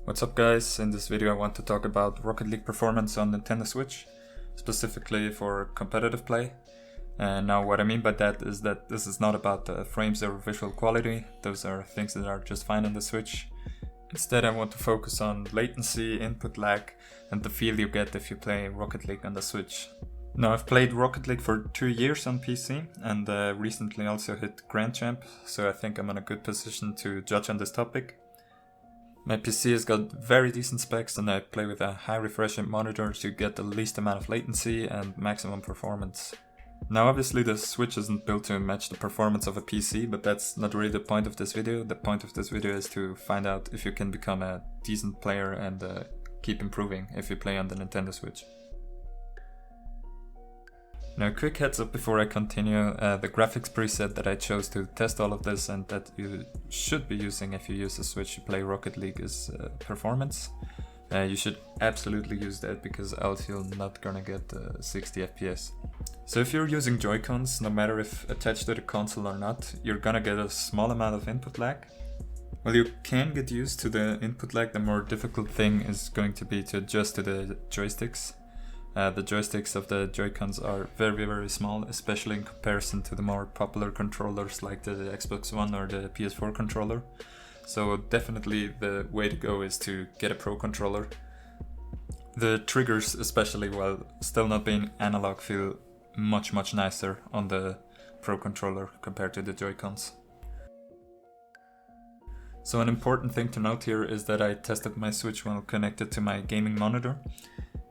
What's up guys, in this video I want to talk about Rocket League performance on Nintendo Switch, specifically for competitive play. And now what I mean by that is that this is not about the frames or visual quality, those are things that are just fine on the Switch. Instead I want to focus on latency, input lag, and the feel you get if you play Rocket League on the Switch. Now I've played Rocket League for 2 years on PC and recently also hit Grand Champ, so I think I'm in a good position to judge on this topic. My PC has got very decent specs and I play with a high refresh rate monitor to get the least amount of latency and maximum performance. Now obviously the Switch isn't built to match the performance of a PC, but that's not really the point of this video. The point of this video is to find out if you can become a decent player and keep improving if you play on the Nintendo Switch. Now, a quick heads up before I continue, the graphics preset that I chose to test all of this and that you should be using if you use the Switch to play Rocket League is performance. You should absolutely use that because else you're not gonna get 60 FPS. So if you're using Joy-Cons, no matter if attached to the console or not, you're gonna get a small amount of input lag. Well, you can get used to the input lag. The more difficult thing is going to be to adjust to the joysticks. The joysticks of the Joy-Cons are very small, especially in comparison to the more popular controllers like the Xbox One or the PS4 controller. So definitely the way to go is to get a Pro controller. The triggers, especially while still not being analog, feel much nicer on the Pro controller compared to the Joy-Cons. So an important thing to note here is that I tested my Switch while connected to my gaming monitor.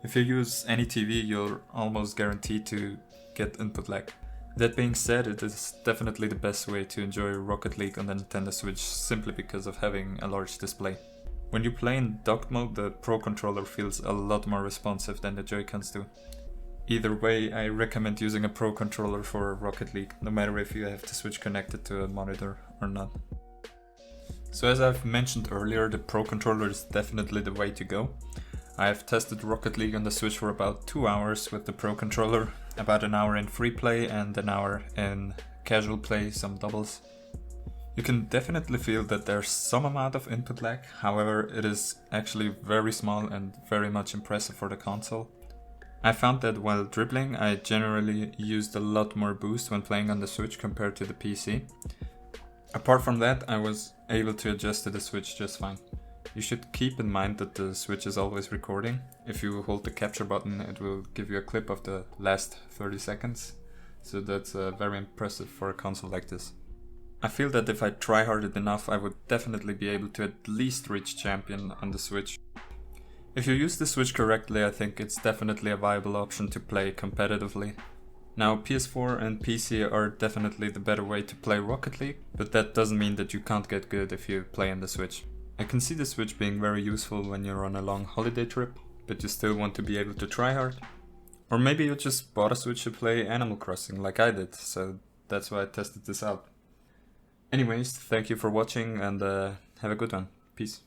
If you use any TV, you're almost guaranteed to get input lag. That being said, it is definitely the best way to enjoy Rocket League on the Nintendo Switch simply because of having a large display. When you play in docked mode, the Pro controller feels a lot more responsive than the Joy-Cons do. Either way, I recommend using a Pro controller for Rocket League, no matter if you have the Switch connected to a monitor or not. So as I've mentioned earlier, the Pro controller is definitely the way to go. I've tested Rocket League on the Switch for about 2 hours with the Pro controller, about an hour in free play and an hour in casual play, some doubles. You can definitely feel that there's some amount of input lag, however it is actually very small and very much impressive for the console. I found that while dribbling I generally used a lot more boost when playing on the Switch compared to the PC. Apart from that, I was able to adjust to the Switch just fine. You should keep in mind that the Switch is always recording. If you hold the capture button, it will give you a clip of the last 30 seconds. So that's very impressive for a console like this. I feel that if I try hard enough, I would definitely be able to at least reach champion on the Switch. If you use the Switch correctly, I think it's definitely a viable option to play competitively. Now, PS4 and PC are definitely the better way to play Rocket League, but that doesn't mean that you can't get good if you play on the Switch. I can see the Switch being very useful when you're on a long holiday trip, but you still want to be able to try hard. Or maybe you just bought a Switch to play Animal Crossing like I did, so that's why I tested this out. Anyways, thank you for watching and have a good one. Peace.